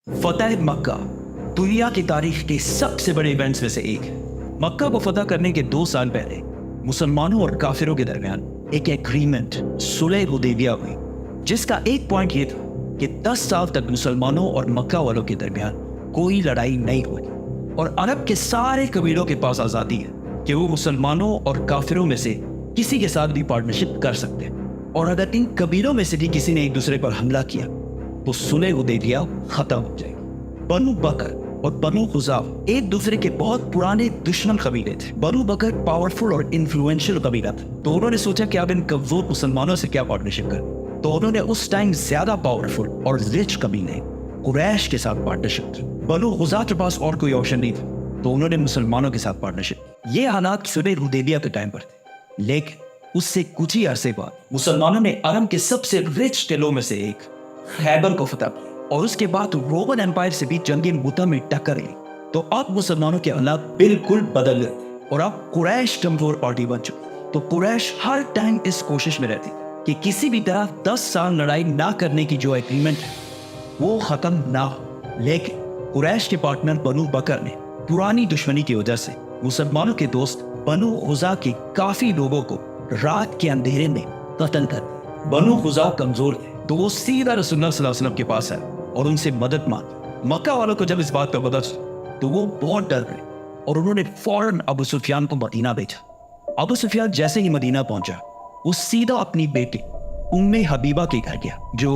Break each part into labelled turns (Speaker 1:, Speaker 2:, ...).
Speaker 1: फतह मक्का दुनिया की तारीख के सबसे बड़े इवेंट्स में से एक है। मक्का को फतह करने के 2 साल पहले मुसलमानों और काफिरों के दरमियान एक एग्रीमेंट सुलह हुदैबिया हुई, जिसका एक पॉइंट ये था कि 10 साल तक मुसलमानों और मक्का वालों के दरमियान कोई लड़ाई नहीं हुई और अरब के सारे कबीलों के पास आज़ादी है कि वो मुसलमानों और काफिरों में से किसी के साथ भी पार्टनरशिप कर सकते हैं। और अगर इन कबीलों में से भी किसी ने एक दूसरे पर हमला किया तो सुलह हुदैबिया खत्म हो जाएगी। बनु बकर और बनु खुज़ाफ एक दूसरे के बहुत पुराने दुश्मन कबीले थे। बनु बकर पावरफुल और इन्फ्लुएंशियल कबीला था, तो उन्होंने सोचा कि अब इन कमजोर मुसलमानों से क्या पार्टनरशिप करें। तो उन्होंने उस टाइम ज्यादा पावरफुल और रिच कबीले कुरैश के साथ पार्टनरशिप की। बनु खुज़ाफ के पास और कोई ऑप्शन नहीं था, तो उन्होंने मुसलमानों के साथ पार्टनरशिप। ये हालात सुलह हुदैबिया के टाइम पर थे, लेकिन उससे कुछ ही अरसे बाद मुसलमानों ने अरब के सबसे रिच टिलों में से एक खैबर को फतह किया और उसके बाद रोमन एम्पायर से भी जंग मुता में टक्कर ली। तो अब मुसलमानों के हालात बिल्कुल बदल गए और अब कुरैश कमजोर पार्टी बन चुकी। तो कुरैश हर टाइम इस कोशिश में रहती कि किसी भी तरह 10 साल लड़ाई ना करने की जो एग्रीमेंट है वो खत्म ना हो। लेकिन कुरैश के पार्टनर बनु बकर ने पुरानी दुश्मनी की वजह से मुसलमानों के दोस्त बनु खुज़ा के काफी लोगों को रात के अंधेरे में कत्ल कर दिया। बनु खुज़ा कमजोर थे, तो वो सीधा रसूलुल्लाह सल्लल्लाहु अलैहि वसल्लम के पास आए और उनसे मदद मांगी। मक्का वालों को जब इस बात का पता चला तो वो बहुत डर गए और उन्होंने फौरन अबू सुफियान को मदीना भेजा। अबू सुफियान जैसे ही मदीना पहुंचा वो सीधा अपनी बेटी उम्मे हबीबा के घर गया, जो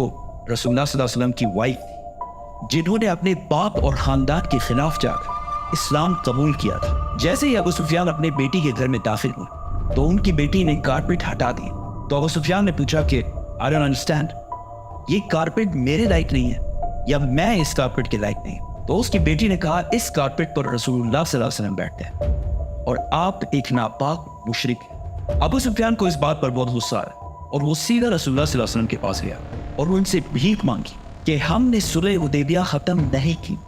Speaker 1: रसूलुल्लाह सल्लल्लाहु अलैहि वसल्लम की वाइफ थी, जिन्होंने अपने बाप और खानदान के खिलाफ जाकर इस्लाम कबूल किया था। जैसे ही अबू सुफियान अपने बेटी के घर में दाखिल हुए तो उनकी बेटी ने कारपेट हटा दी। तो अबू सुफियान ने पूछा कि आई डोंट अंडरस्टैंड, ये कारपेट मेरे लायक नहीं है या मैं इस कारपेट के लायक नहीं। तो उसकी बेटी ने कहा, इस कारपेट पर रसूलुल्लाह सल्लल्लाहु अलैहि वसल्लम बैठते हैं और आप एक नापाक मुशरिक हैं। अबू सुफियान को इस बात पर बहुत गुस्सा आया और वो सीधा रसूलुल्लाह सल्लल्लाहु अलैहि वसल्लम के पास गया और उनसे भीख मांगी कि हमने सुलह हुदैबिया खत्म नहीं की।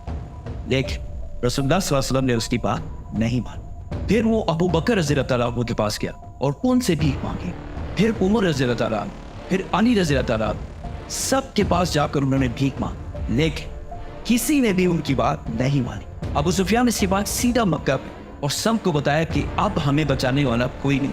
Speaker 1: लेकिन रसूलुल्लाह सल्लल्लाहु अलैहि वसल्लम ने उसकी बात नहीं मानी। फिर वो अबू बकर रज़ियल्लाहु अन्हु के पास गया और उनसे भीख मांगी। फिर उमर रज़ियल्लाहु अन्हु, फिर अली रज़ियल्लाहु अन्हु, सब के पास जाकर उन्होंने भीख मांगी, लेकिन किसी ने भी उनकी बात नहीं मानी। अबू सुफियान ने इसके बाद सीधा मक्का पे और सबको बताया कि अब हमें बचाने वाला कोई नहीं,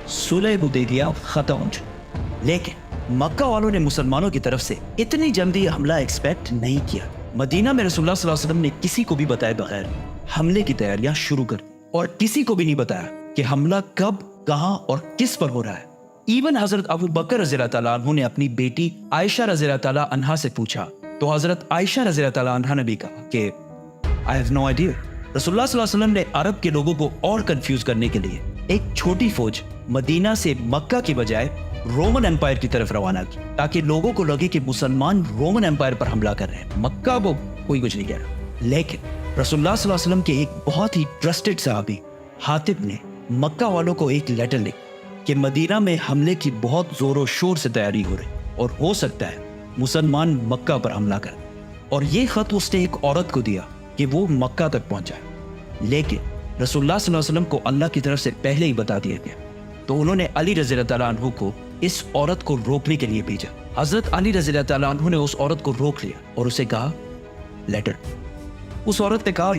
Speaker 1: सुलह हुदैबिया खत्म हो चुकी। लेकिन मक्का वालों ने मुसलमानों की तरफ से इतनी जल्दी हमला एक्सपेक्ट नहीं किया। मदीना में रसूलुल्लाह सल्लल्लाहु अलैहि वसल्लम ने किसी को भी बताए बगैर हमले की तैयारियां शुरू कर दी और किसी को भी नहीं बताया कि हमला कब, कहां और किस पर हो रहा है। इवन हजरत अबू बकर रज़ियल्लाहु अन्हु ने अपनी बेटी आयशा रज़ियल्लाहु अन्हा से पूछा, तो हजरत आयशा रज़ियल्लाहु अन्हा ने भी कहा कि आई हैव नो आइडिया। रसूलुल्लाह सल्लल्लाहु अलैहि वसल्लम ने अरब के लोगों को और कंफ्यूज करने के लिए एक छोटी फौज मदीना से मक्का की बजाय रोमन एम्पायर की तरफ रवाना की, ताकि लोगों को लगे कि मुसलमान रोमन एम्पायर पर हमला कर रहे हैं, मक्का को कोई कुछ नहीं कह रहा। लेकिन रसूलुल्लाह सल्लल्लाहु अलैहि वसल्लम के एक बहुत ही ट्रस्टेड सहाबी हातिब ने मक्का वालों को एक लेटर लिखा कि मदीना में हमले की बहुत जोरों शोर से तैयारी हो रही और हो सकता है मुसलमान मक्का पर हमला कर। और ये खत उसने एक औरत को दिया कि वो मक्का तक पहुंचाए, लेकिन रसूलुल्लाह सल्लल्लाहु अलैहि वसल्लम को अल्लाह की तरफ से पहले ही बता दिया गया। तो उन्होंने अली रज़ियल्लाहु अन्हु को इस औरत को रोकने के लिए भेजा। हजरत अली रज़ियल्लाहु अन्हु ने उस औरत को रोक लिया और उसे कहा, लेटर। उस औरत ने कहा,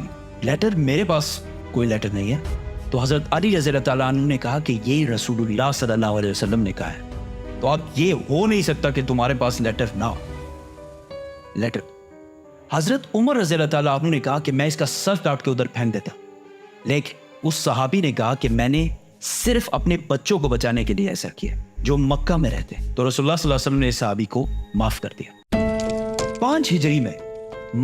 Speaker 1: लेटर? मेरे पास कोई लेटर नहीं है। तो हजरत अली रज़ियल्लाहु अन्हु ने कहा कि ये रसूलुल्लाह सल्लल्लाहु अलैहि वसल्लम ने कहा है, तो अब ये हो नहीं सकता कि तुम्हारे पास लेटर ना हो। लेटर। हजरत उमर रज़ियल्लाहु अन्हु ने कहा कि मैं इसका सर काट के उधर फेंक देता, लेकिन उस सहाबी ने कहा कि मैंने सिर्फ अपने बच्चों को बचाने के लिए ऐसा किया जो मक्का में रहते हैं। तो रसूलुल्लाह सल्लल्लाहु अलैहि वसल्लम ने इस सहाबी को माफ कर दिया। 5 हिजरी में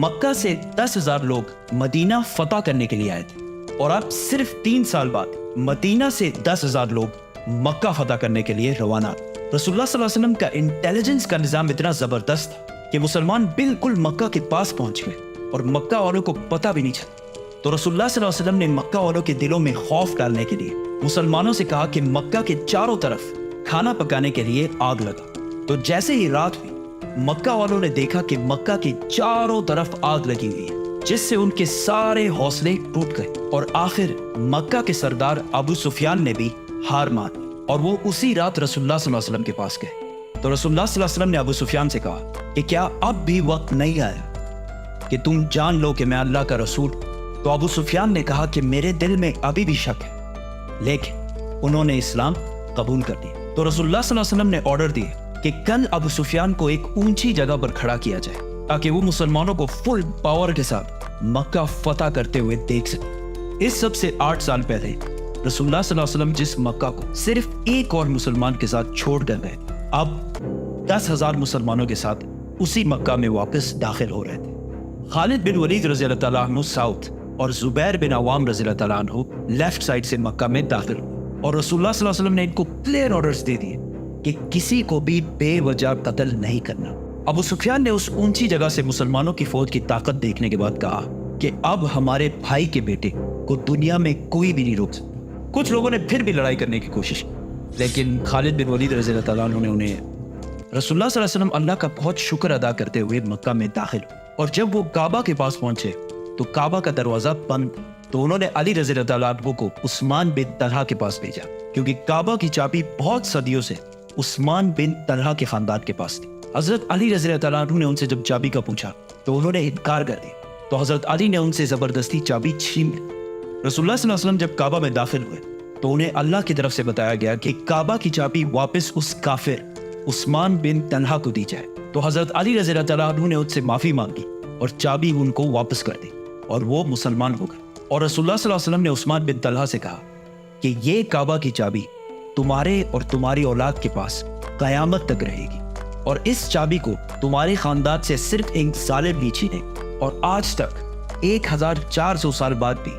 Speaker 1: मक्का से 10,000 लोग मदीना फतह करने के लिए आए थे और अब सिर्फ 3 साल बाद मदीना से 10,000 लोग मक्का फतह करने के लिए रवाना। रसूलुल्लाह सल्लल्लाहु अलैहि वसल्लम का इंटेलिजेंस का निजाम इतना जबरदस्त था कि मुसलमान बिल्कुल मक्का के पास पहुंच गए और मक्का वालों को पता भी नहीं चला। तो रसूलुल्लाह सल्लल्लाहु अलैहि वसल्लम ने मक्का वालों के दिलों में खौफ डालने के लिए मुसलमानों से कहा कि मक्का के चारों तरफ खाना पकाने के लिए आग लगा। तो जैसे ही रात हुई मक्का वालों ने देखा कि मक्का के चारों तरफ आग लगी हुई है, जिससे उनके सारे हौसले टूट गए और आखिर मक्का के सरदार अबू सुफियान ने भी हार मान और वो उसी रात रसूलुल्लाह सल्लल्लाहु अलैहि वसल्लम के पास गए। तो रसूलुल्लाह सल्लल्लाहु अलैहि वसल्लम ने अबू सुफियान से कहा कि क्या अब भी वक्त नहीं आया کہ تم جان لو کہ میں اللہ کا رسول ہوں۔ تو ابو سفیان نے کہا کہ میرے دل میں ابھی بھی شک ہے، لیکن انہوں نے اسلام قبول کر لیا۔ تو رسول اللہ صلی اللہ علیہ وسلم نے آرڈر دیے کہ کل ابو سفیان کو ایک اونچی جگہ پر کھڑا کیا جائے تاکہ وہ مسلمانوں کو فل پاور کے ساتھ مکہ فتح کرتے ہوئے دیکھ سکے۔ اس سب سے 8 سال پہلے رسول اللہ صلی اللہ علیہ وسلم جس مکہ کو صرف ایک اور مسلمان کے ساتھ چھوڑ کر گئے، اب 10,000 مسلمانوں کے ساتھ اسی مکہ میں واپس داخل ہو رہے تھے۔ خالد بن ولید رضی اللہ تعالیٰ عنہ ساؤتھ اور زبیر بن عوام رضی اللہ تعالیٰ عنہ لیفٹ سائڈ سے مکہ میں داخل ہوئے، اور رسول اللہ صلی اللہ علیہ وسلم نے ان کو کلیئر آرڈرز دے دیے کہ کسی کو بھی بے وجہ قتل نہیں کرنا۔ ابو سفیان نے اس اونچی جگہ سے مسلمانوں کی فوج کی طاقت دیکھنے کے بعد کہا کہ اب ہمارے بھائی کے بیٹے کو دنیا میں کوئی بھی نہیں روک سکتا۔ کچھ لوگوں نے پھر بھی لڑائی کرنے کی کوشش کی، لیکن خالد بن ولید رضی اللہ تعالیٰ عنہ نے انہیں رسول اللہ صلی اللہ علیہ وسلم اللہ کا بہت شکر ادا کرتے ہوئے مکہ میں داخل ہوئے، اور جب وہ کعبہ کے پاس پہنچے تو کعبہ کا دروازہ بند، تو انہوں نے علی رضی اللہ تعالیٰ عنہ کو عثمان بن طلحہ کے پاس بھیجا، کیونکہ کعبہ کی چابی بہت صدیوں سے عثمان بن طلحہ کے خاندان کے پاس تھی۔ حضرت علی رضی اللہ تعالیٰ عنہ نے ان سے جب چابی کا پوچھا تو انہوں نے انکار کر دیا، تو حضرت علی نے ان سے زبردستی چابی چھین لی۔ رسول اللہ صلی اللہ علیہ وسلم جب کعبہ میں داخل ہوئے تو انہیں اللہ کی طرف سے بتایا گیا کہ کعبہ کی چابی واپس اس کافر عثمان بن طلحہ کو دی جائے، تو حضرت علی رضی اللہ تعالیٰ عنہ نے ان سے معافی مانگی اور چابی ان کو واپس کر دی، اور وہ مسلمان ہو گئے۔ اور رسول اللہ صلی اللہ علیہ وسلم نے عثمان بن طلحہ سے کہا کہ یہ کعبہ کی چابی تمہارے اور تمہاری اولاد کے پاس قیامت تک رہے گی، اور اس چابی کو تمہارے خاندان سے صرف ایک ظالم نہیں چھینے، اور آج تک 1400 سال بعد بھی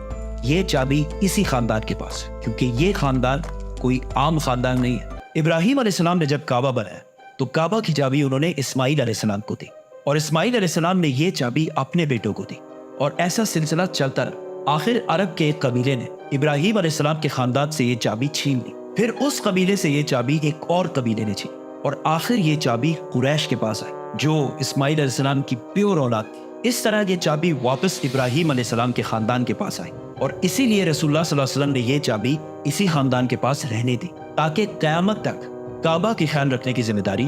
Speaker 1: یہ چابی اسی خاندان کے پاس ہے، کیونکہ یہ خاندان کوئی عام خاندان نہیں ہے۔ ابراہیم علیہ السلام نے جب کعبہ بنایا تو کعبہ کی چابی انہوں نے اسماعیل علیہ السلام کو دی، اور اسماعیل علیہ السلام نے یہ چابی اپنے بیٹوں کو دی، اور ایسا سلسلہ چلتا رہا۔ آخر عرب کے ایک قبیلے نے ابراہیم علیہ السلام کے خاندان سے یہ چابی چھین لی، پھر اس قبیلے سے یہ چابی ایک اور قبیلے نے چھین، اور آخر یہ چابی قریش کے پاس آئی جو اسماعیل علیہ السلام کی پیور اولاد تھی۔ اس طرح یہ چابی واپس ابراہیم علیہ السلام کے خاندان کے پاس آئی، اور اسی لیے رسول اللہ صلی اللہ علیہ وسلم نے یہ چابی اسی خاندان کے پاس رہنے دی، تاکہ قیامت تک کعبہ کی خیال رکھنے کی ذمہ داری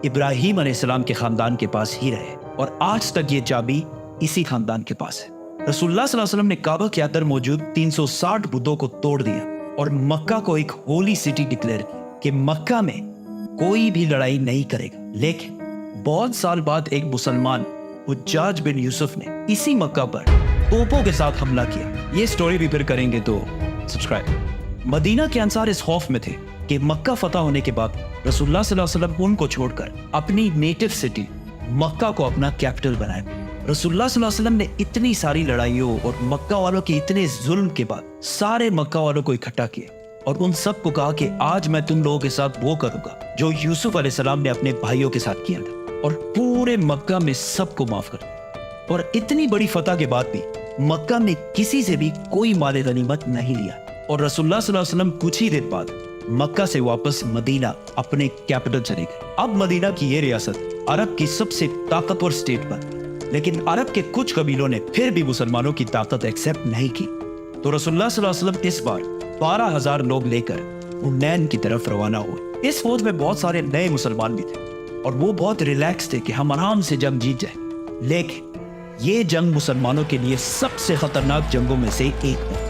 Speaker 1: ابراہیم علیہ السلام کے خاندان کے پاس ہی رہے، اور آج تک یہ چابی اسی خاندان کے پاس ہے۔ رسول اللہ صلی اللہ علیہ وسلم نے کعبہ کے اندر موجود 360 بتوں کو توڑ دیا اور مکہ کو ایک ہولی سٹی ڈکلیئر کیا کہ مکہ میں کوئی بھی لڑائی نہیں کرے گا۔ لیکن بہت سال بعد ایک مسلمان حجاج بن یوسف نے اسی مکہ پر توپوں کے ساتھ حملہ کیا۔ یہ سٹوری بھی پھر کریں گے تو سبسکرائب۔ مدینہ کے انصار اس خوف میں تھے کہ مکہ فتح ہونے کے بعد رسول اللہ صلی اللہ علیہ وسلم ان کو چھوڑ کر اپنی نیٹو سٹی مکہ کو اپنا کیپٹل بنائے۔ رسول اللہ صلی اللہ علیہ وسلم نے اتنی ساری لڑائیوں اور مکہ والوں کے اتنے ظلم کے بعد سارے مکہ والوں کو اکٹھا کیا اور ان سب کو کہا کہ آج میں تم لوگوں کے ساتھ وہ کروں گا جو یوسف علیہ السلام نے اپنے بھائیوں کے ساتھ کیا تھا، اور پورے مکہ میں سب کو معاف کر دیا۔ اور اتنی بڑی فتح کے بعد بھی مکہ میں کسی سے بھی کوئی مال غنیمت نہیں لیا، اور رسول اللہ صلی اللہ علیہ وسلم کچھ ہی دن بعد مکہ سے واپس مدینہ اپنے کیپٹل چلے گئے۔ اب مدینہ کی یہ ریاست عرب کی سب سے طاقتور سٹیٹ بن گئی، لیکن عرب کے کچھ قبیلوں نے پھر بھی مسلمانوں کی طاقت ایکسیپٹ نہیں کی، تو رسول اللہ صلی اللہ علیہ وسلم اس بار 12,000 لوگ لے کر حنین کی طرف روانہ ہوئے۔ اس فوج میں بہت سارے نئے مسلمان بھی تھے، اور وہ بہت ریلیکس تھے کہ ہم آرام سے جنگ جیت جائیں، لیکن یہ جنگ مسلمانوں کے لیے سب سے خطرناک جنگوں میں سے ایک ہے۔